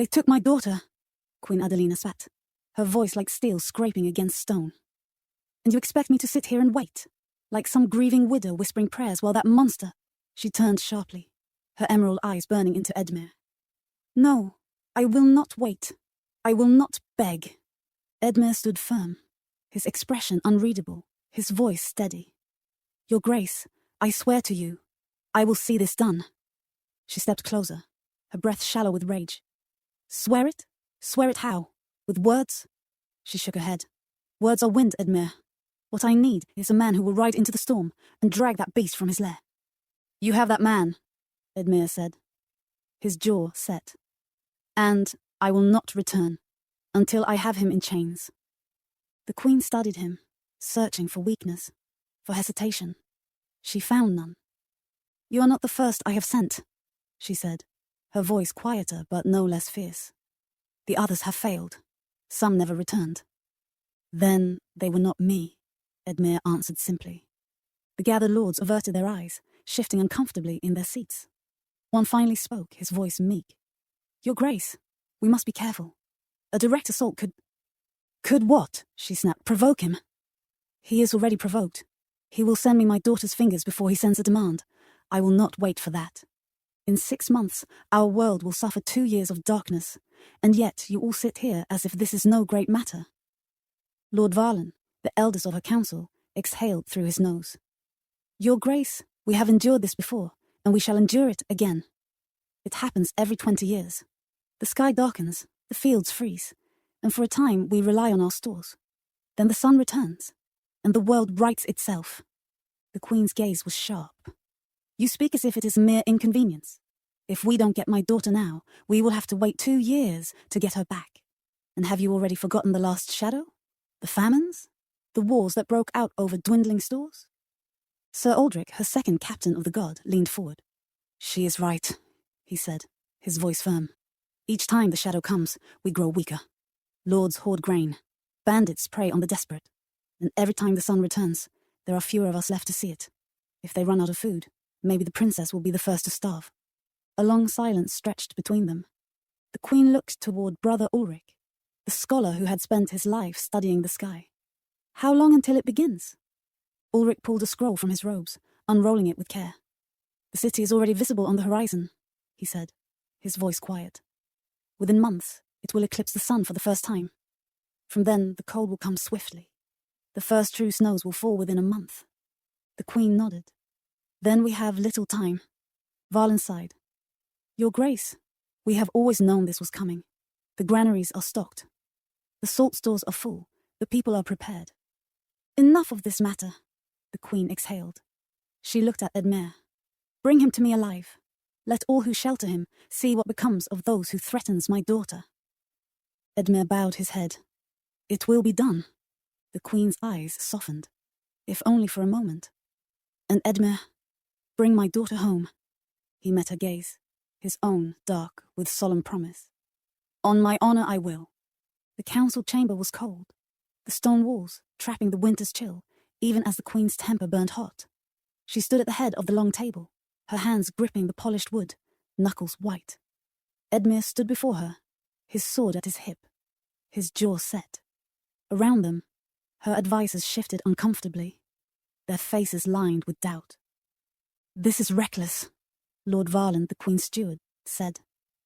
They took my daughter, Queen Adelina spat, her voice like steel scraping against stone. And you expect me to sit here and wait, like some grieving widow whispering prayers while that monster... She turned sharply, her emerald eyes burning into Edmere. No, I will not wait. I will not beg. Edmere stood firm, his expression unreadable, his voice steady. Your Grace, I swear to you, I will see this done. She stepped closer, her breath shallow with rage. Swear it? Swear it how? With words? She shook her head. Words are wind, Edmere. What I need is a man who will ride into the storm and drag that beast from his lair. You have that man, Edmere said. His jaw set. And I will not return until I have him in chains. The Queen studied him, searching for weakness, for hesitation. She found none. You are not the first I have sent, she said, her voice quieter but no less fierce. The others have failed. Some never returned. Then they were not me, Edmere answered simply. The gathered lords averted their eyes, shifting uncomfortably in their seats. One finally spoke, his voice meek. Your Grace, we must be careful. A direct assault could... Could what? She snapped. Provoke him. He is already provoked. He will send me my daughter's fingers before he sends a demand. I will not wait for that. In 6 months, our world will suffer 2 years of darkness, and yet you all sit here as if this is no great matter. Lord Varlin, the eldest of her council, exhaled through his nose. Your Grace, we have endured this before, and we shall endure it again. It happens every 20 years. The sky darkens, the fields freeze, and for a time we rely on our stores. Then the sun returns, and the world rights itself. The Queen's gaze was sharp. You speak as if it is a mere inconvenience. If we don't get my daughter now, we will have to wait 2 years to get her back. And have you already forgotten the last shadow? The famines? The wars that broke out over dwindling stores? Sir Aldrich, her second captain of the guard, leaned forward. She is right, he said, his voice firm. Each time the shadow comes, we grow weaker. Lords hoard grain. Bandits prey on the desperate. And every time the sun returns, there are fewer of us left to see it. If they run out of food, maybe the princess will be the first to starve. A long silence stretched between them. The Queen looked toward Brother Ulrich, the scholar who had spent his life studying the sky. How long until it begins? Ulrich pulled a scroll from his robes, unrolling it with care. The city is already visible on the horizon, he said, his voice quiet. Within months, it will eclipse the sun for the first time. From then, the cold will come swiftly. The first true snows will fall within a month. The Queen nodded. Then we have little time. Varlin sighed. Your Grace, we have always known this was coming. The granaries are stocked. The salt stores are full. The people are prepared. Enough of this matter, the Queen exhaled. She looked at Edmere. Bring him to me alive. Let all who shelter him see what becomes of those who threatens my daughter. Edmere bowed his head. It will be done. The Queen's eyes softened, if only for a moment. And Edmere, bring my daughter home. He met her gaze, his own dark with solemn promise. On my honor I will. The council chamber was cold, the stone walls trapping the winter's chill, even as the Queen's temper burned hot. She stood at the head of the long table, her hands gripping the polished wood, knuckles white. Edmere stood before her, his sword at his hip, his jaw set. Around them, her advisers shifted uncomfortably, their faces lined with doubt. This is reckless, Lord Varlin, the Queen's steward, said,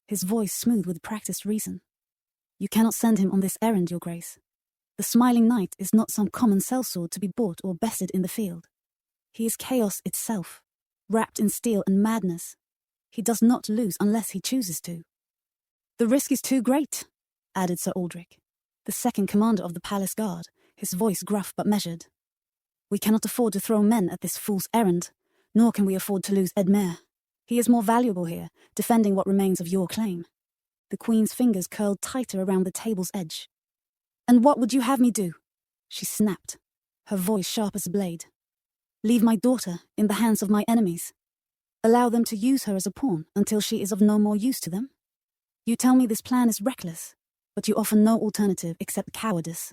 his voice smooth with practiced reason. You cannot send him on this errand, Your Grace. The Smiling Knight is not some common sellsword to be bought or bested in the field. He is chaos itself, wrapped in steel and madness. He does not lose unless he chooses to. The risk is too great, added Sir Aldrich, the second commander of the palace guard, his voice gruff but measured. We cannot afford to throw men at this fool's errand, nor can we afford to lose Edmere. He is more valuable here, defending what remains of your claim. The Queen's fingers curled tighter around the table's edge. And what would you have me do? She snapped, her voice sharp as a blade. Leave my daughter in the hands of my enemies. Allow them to use her as a pawn until she is of no more use to them? You tell me this plan is reckless, but you offer no alternative except cowardice.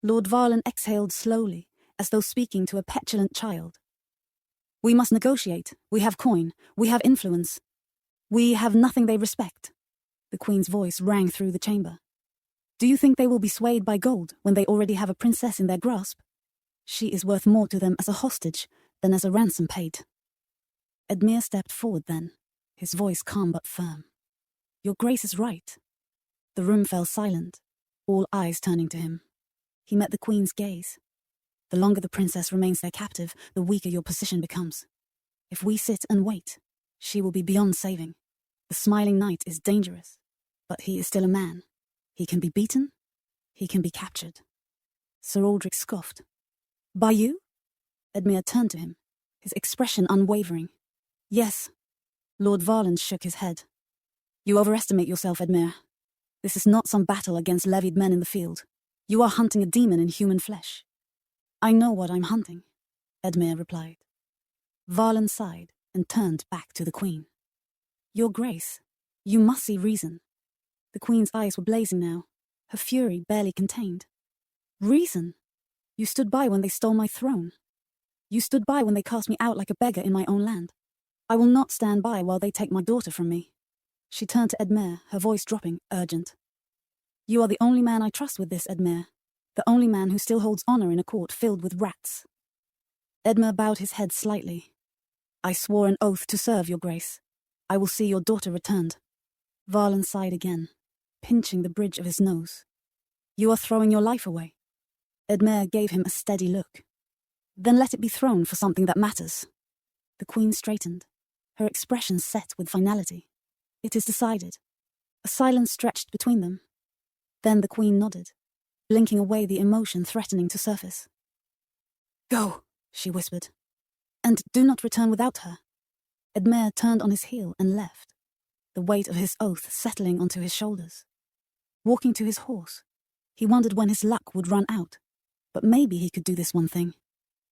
Lord Varlin exhaled slowly, as though speaking to a petulant child. We must negotiate. We have coin. We have influence. We have nothing they respect. The queen's voice rang through the chamber. Do you think they will be swayed by gold when they already have a princess in their grasp? She is worth more to them as a hostage than as a ransom paid. Edmere stepped forward then, his voice calm but firm. Your grace is right. The room fell silent, all eyes turning to him. He met the queen's gaze. The longer the princess remains their captive, the weaker your position becomes. If we sit and wait, she will be beyond saving. The smiling knight is dangerous, but he is still a man. He can be beaten, he can be captured. Sir Aldrich scoffed. By you? Edmere turned to him, his expression unwavering. Yes. Lord Varland shook his head. You overestimate yourself, Edmere. This is not some battle against levied men in the field. You are hunting a demon in human flesh. I know what I'm hunting, Edmere replied. Varland sighed and turned back to the queen. Your grace, you must see reason. The queen's eyes were blazing now, her fury barely contained. Reason? You stood by when they stole my throne. You stood by when they cast me out like a beggar in my own land. I will not stand by while they take my daughter from me. She turned to Edmere, her voice dropping, urgent. You are the only man I trust with this, Edmere. The only man who still holds honor in a court filled with rats. Edmere bowed his head slightly. I swore an oath to serve your grace. I will see your daughter returned. Varland sighed again, pinching the bridge of his nose. You are throwing your life away. Edmere gave him a steady look. Then let it be thrown for something that matters. The queen straightened, her expression set with finality. It is decided. A silence stretched between them. Then the queen nodded, blinking away the emotion threatening to surface. Go, she whispered, and do not return without her. Edmere turned on his heel and left, the weight of his oath settling onto his shoulders. Walking to his horse, he wondered when his luck would run out, but maybe he could do this one thing.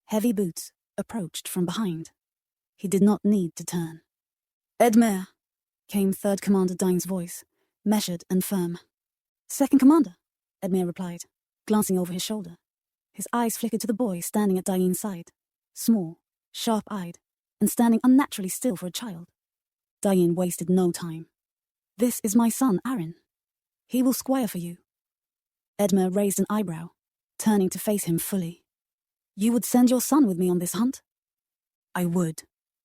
Heavy boots approached from behind. He did not need to turn. Edmere, came Third Commander Dine's voice, measured and firm. Second Commander, Edmere replied, glancing over his shoulder. His eyes flickered to the boy standing at Diane's side, small, sharp-eyed, and standing unnaturally still for a child. Diane wasted no time. This is my son, Arin. He will squire for you. Edmere raised an eyebrow, turning to face him fully. You would send your son with me on this hunt? I would,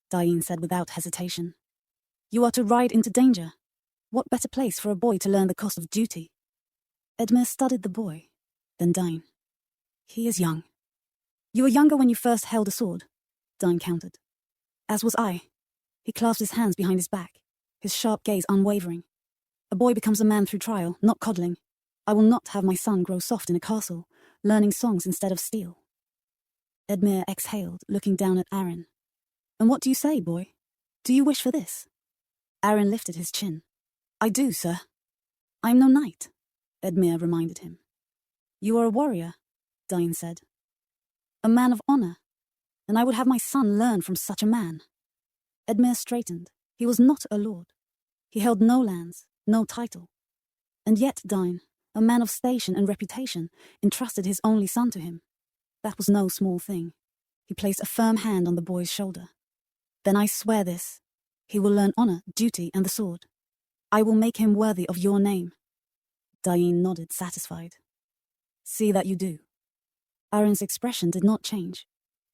Diane said without hesitation. You are to ride into danger. What better place for a boy to learn the cost of duty? Edmere studied the boy, then Diane. He is young. You were younger when you first held a sword, Diane countered. As was I. He clasped his hands behind his back, his sharp gaze unwavering. A boy becomes a man through trial, not coddling. I will not have my son grow soft in a castle, learning songs instead of steel. Edmere exhaled, looking down at Arin. And what do you say, boy? Do you wish for this? Arin lifted his chin. I do, sir. I am no knight, Edmere reminded him. You are a warrior, Diane said. A man of honor, and I would have my son learn from such a man. Edmere straightened. He was not a lord. He held no lands, no title. And yet Diane, a man of station and reputation, entrusted his only son to him. That was no small thing. He placed a firm hand on the boy's shoulder. Then I swear this. He will learn honor, duty, and the sword. I will make him worthy of your name. Diane nodded, satisfied. See that you do. Arin's expression did not change,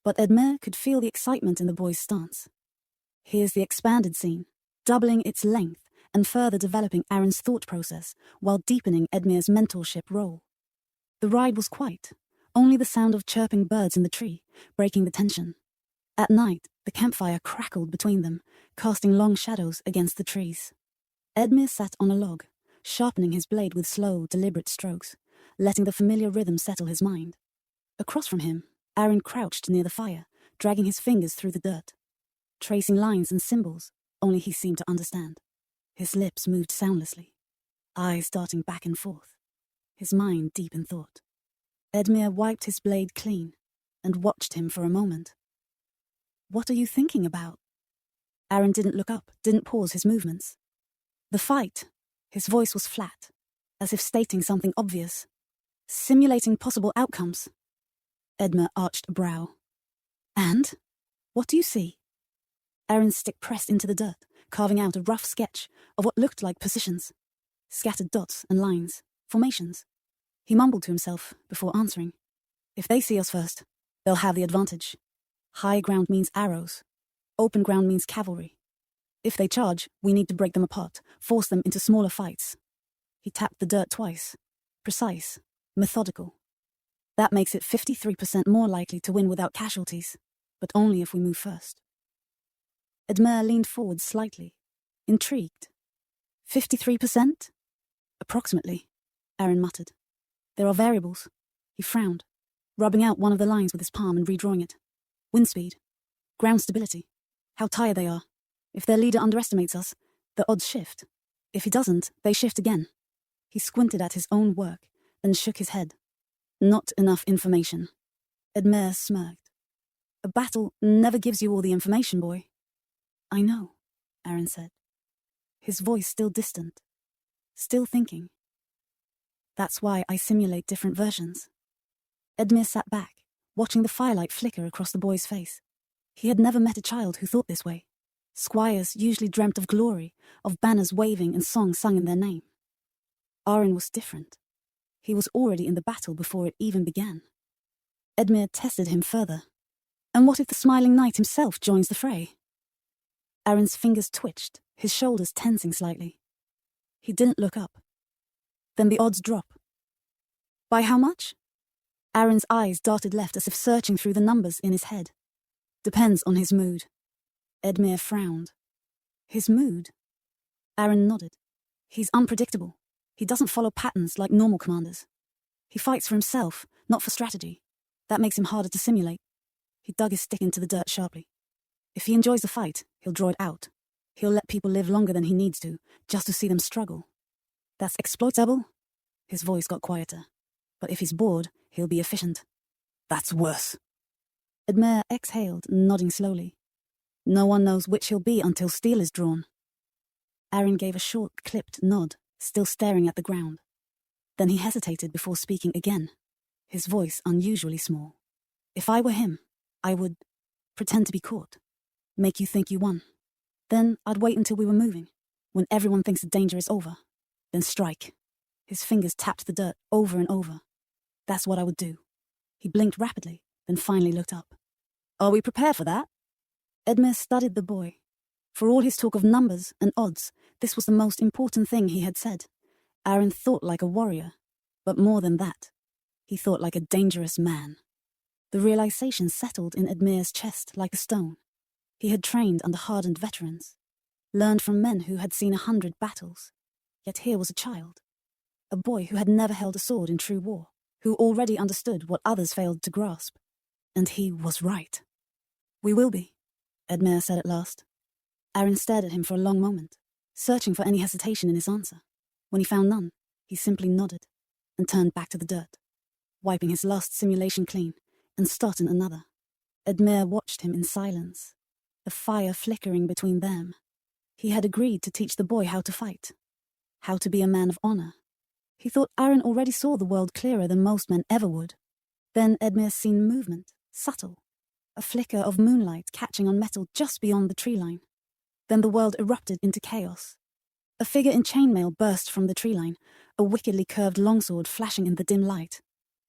but Edmere could feel the excitement in the boy's stance. Here's the expanded scene, doubling its length and further developing Arin's thought process while deepening Edmere's mentorship role. The ride was quiet, only the sound of chirping birds in the tree, breaking the tension. At night, the campfire crackled between them, casting long shadows against the trees. Edmere sat on a log, sharpening his blade with slow, deliberate strokes, letting the familiar rhythm settle his mind. Across from him, Arin crouched near the fire, dragging his fingers through the dirt, tracing lines and symbols only he seemed to understand. His lips moved soundlessly, eyes darting back and forth, his mind deep in thought. Edmere wiped his blade clean and watched him for a moment. What are you thinking about? Arin didn't look up, didn't pause his movements. The fight. His voice was flat, as if stating something obvious, simulating possible outcomes. Edmere arched a brow. And? What do you see? Arin's stick pressed into the dirt, carving out a rough sketch of what looked like positions. scattered dots and lines, formations. He mumbled to himself before answering. If they see us first, they'll have the advantage. High ground means arrows. Open ground means cavalry. If they charge, we need to break them apart, force them into smaller fights. He tapped the dirt twice. Precise, methodical. That makes it 53% more likely to win without casualties, but only if we move first. Edmere leaned forward slightly, intrigued. 53%? Approximately, Arin muttered. There are variables. He frowned, rubbing out one of the lines with his palm and redrawing it. Wind speed, ground stability, how tired they are. If their leader underestimates us, the odds shift. If he doesn't, they shift again. He squinted at his own work, then shook his head. Not enough information. Edmere smirked. A battle never gives you all the information, boy. I know, Arin said. His voice still distant, still thinking. That's why I simulate different versions. Edmere sat back, watching the firelight flicker across the boy's face. He had never met a child who thought this way. Squires usually dreamt of glory, of banners waving and songs sung in their name. Arin was different. He was already in the battle before it even began. Edmere tested him further. And what if the smiling knight himself joins the fray? Arin's fingers twitched, his shoulders tensing slightly. He didn't look up. Then the odds drop. By how much? Arin's eyes darted left as if searching through the numbers in his head. Depends on his mood. Edmere frowned. His mood? Arin nodded. He's unpredictable. He doesn't follow patterns like normal commanders. He fights for himself, not for strategy. That makes him harder to simulate. He dug his stick into the dirt sharply. If he enjoys the fight, he'll draw it out. He'll let people live longer than he needs to, just to see them struggle. That's exploitable? His voice got quieter. But if he's bored, he'll be efficient. That's worse. Edmere exhaled, nodding slowly. No one knows which he'll be until steel is drawn. Arin gave a short, clipped nod, still staring at the ground. Then he hesitated before speaking again, his voice unusually small. If I were him, I would pretend to be caught, make you think you won. Then I'd wait until we were moving, when everyone thinks the danger is over. Then strike. His fingers tapped the dirt over and over. That's what I would do. He blinked rapidly, then finally looked up. Are we prepared for that? Edmere studied the boy. For all his talk of numbers and odds, this was the most important thing he had said. Arin thought like a warrior, but more than that, he thought like a dangerous man. The realization settled in Edmere's chest like a stone. He had trained under hardened veterans, learned from men who had seen 100 battles. Yet here was a child, a boy who had never held a sword in true war, who already understood what others failed to grasp. And he was right. We will be, Edmere said at last. Arin stared at him for a long moment, searching for any hesitation in his answer. When he found none, he simply nodded and turned back to the dirt, wiping his last simulation clean and starting another. Edmere watched him in silence, the fire flickering between them. He had agreed to teach the boy how to fight, how to be a man of honor. He thought Arin already saw the world clearer than most men ever would. Then Edmere seen movement, subtle, a flicker of moonlight catching on metal just beyond the tree line. Then the world erupted into chaos. A figure in chainmail burst from the tree line, a wickedly curved longsword flashing in the dim light.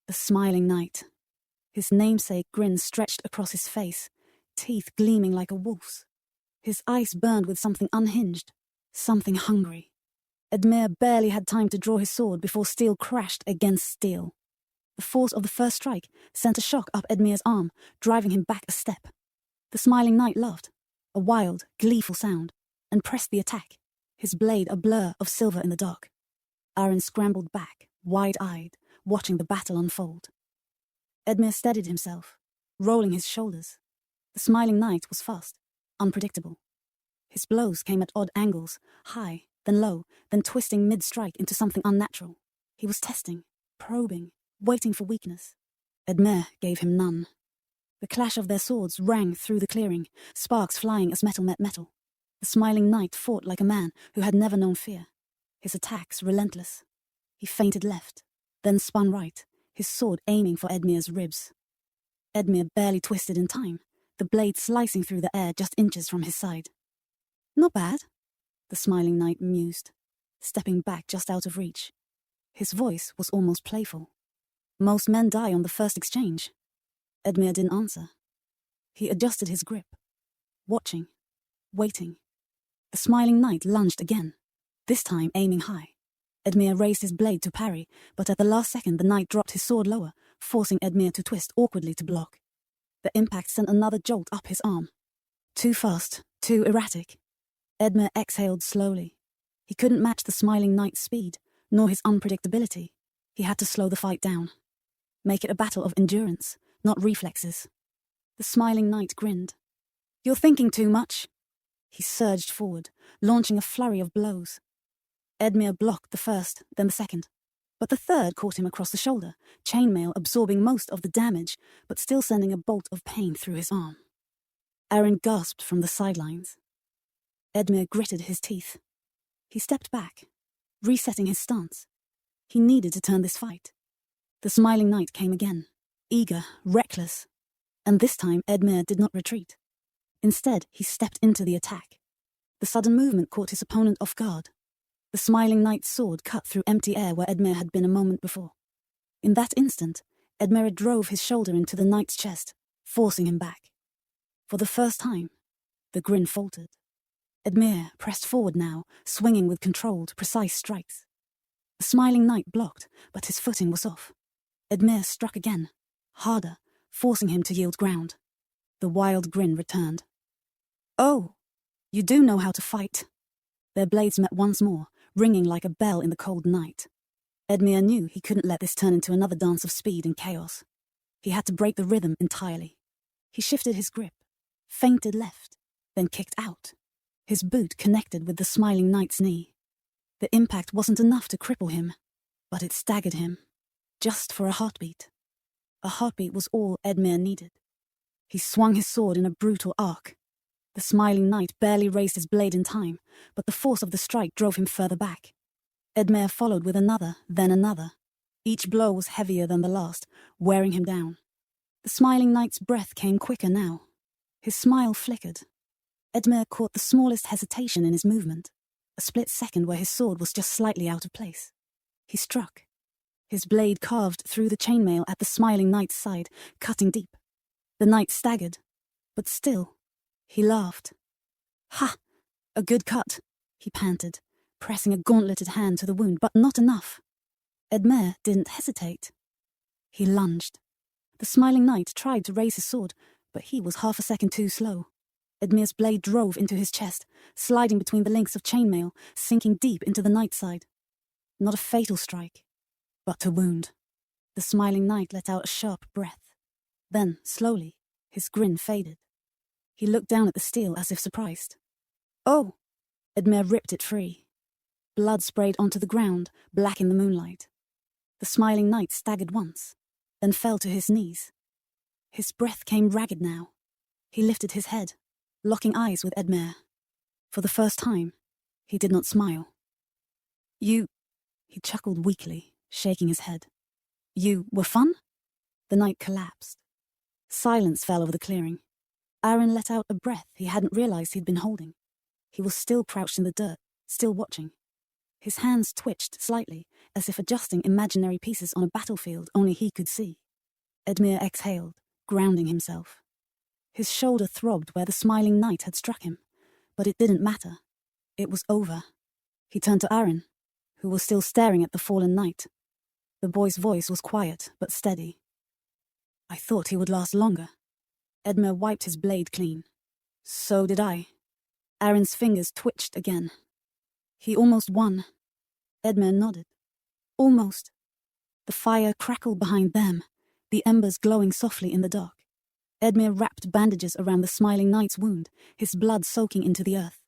The smiling knight. His namesake grin stretched across his face, teeth gleaming like a wolf's. His eyes burned with something unhinged, something hungry. Edmere barely had time to draw his sword before steel crashed against steel. The force of the first strike sent a shock up Edmere's arm, driving him back a step. The smiling knight laughed, a wild, gleeful sound, and pressed the attack, his blade a blur of silver in the dark. Arin scrambled back, wide-eyed, watching the battle unfold. Edmere steadied himself, rolling his shoulders. The smiling knight was fast, unpredictable. His blows came at odd angles, high, then low, then twisting mid-strike into something unnatural. He was testing, probing, waiting for weakness. Edmere gave him none. The clash of their swords rang through the clearing, sparks flying as metal met metal. The smiling knight fought like a man who had never known fear, his attacks relentless. He feinted left, then spun right, his sword aiming for Edmere's ribs. Edmere barely twisted in time, the blade slicing through the air just inches from his side. Not bad, the smiling knight mused. stepping back just out of reach. His voice was almost playful. Most men die on the first exchange. Edmere didn't answer. He adjusted his grip, watching, waiting. The smiling knight lunged again, this time aiming high. Edmere raised his blade to parry, but at the last second the knight dropped his sword lower, forcing Edmere to twist awkwardly to block. The impact sent another jolt up his arm. Too fast, too erratic. Edmere exhaled slowly. He couldn't match the smiling knight's speed, nor his unpredictability. He had to slow the fight down. Make it a battle of endurance, not reflexes. The smiling knight grinned. "You're thinking too much." He surged forward, launching a flurry of blows. Edmere blocked the first, then the second. But the third caught him across the shoulder, chainmail absorbing most of the damage, but still sending a bolt of pain through his arm. Arin gasped from the sidelines. Edmere gritted his teeth. He stepped back, resetting his stance. He needed to turn this fight. The smiling knight came again, eager, reckless. And this time Edmere did not retreat. Instead, he stepped into the attack. The sudden movement caught his opponent off guard. The smiling knight's sword cut through empty air where Edmere had been a moment before. In that instant, Edmere drove his shoulder into the knight's chest, forcing him back. For the first time, the grin faltered. Edmere pressed forward now, swinging with controlled, precise strikes. The smiling knight blocked, but his footing was off. Edmere struck again, harder, forcing him to yield ground. The wild grin returned. "Oh, you do know how to fight." Their blades met once more, ringing like a bell in the cold night. Edmere knew he couldn't let this turn into another dance of speed and chaos. He had to break the rhythm entirely. He shifted his grip, feinted left, then kicked out. His boot connected with the smiling knight's knee. The impact wasn't enough to cripple him, but it staggered him, just for a heartbeat. A heartbeat was all Edmere needed. He swung his sword in a brutal arc. The smiling knight barely raised his blade in time, but the force of the strike drove him further back. Edmere followed with another, then another. Each blow was heavier than the last, wearing him down. The smiling knight's breath came quicker now. His smile flickered. Edmere caught the smallest hesitation in his movement, a split second where his sword was just slightly out of place. He struck. His blade carved through the chainmail at the smiling knight's side, cutting deep. The knight staggered, but still, he laughed. "Ha! A good cut," he panted, pressing a gauntleted hand to the wound, but not enough. Edmere didn't hesitate. He lunged. The smiling knight tried to raise his sword, but he was half a second too slow. Edmere's blade drove into his chest, sliding between the links of chainmail, sinking deep into the knight's side. Not a fatal strike, but to wound. The smiling knight let out a sharp breath. Then, slowly, his grin faded. He looked down at the steel as if surprised. "Oh!" Edmere ripped it free. Blood sprayed onto the ground, black in the moonlight. The smiling knight staggered once, then fell to his knees. His breath came ragged now. He lifted his head, locking eyes with Edmere. For the first time, he did not smile. "You," he chuckled weakly, shaking his head. "You were fun?" The knight collapsed. Silence fell over the clearing. Arin let out a breath he hadn't realized he'd been holding. He was still crouched in the dirt, still watching. His hands twitched slightly, as if adjusting imaginary pieces on a battlefield only he could see. Edmere exhaled, grounding himself. His shoulder throbbed where the smiling knight had struck him, but it didn't matter. It was over. He turned to Arin, who was still staring at the fallen knight. The boy's voice was quiet but steady. "I thought he would last longer." Edmere wiped his blade clean. "So did I." Arin's fingers twitched again. "He almost won." Edmere nodded. "Almost." The fire crackled behind them, the embers glowing softly in the dark. Edmere wrapped bandages around the smiling knight's wound, his blood soaking into the earth.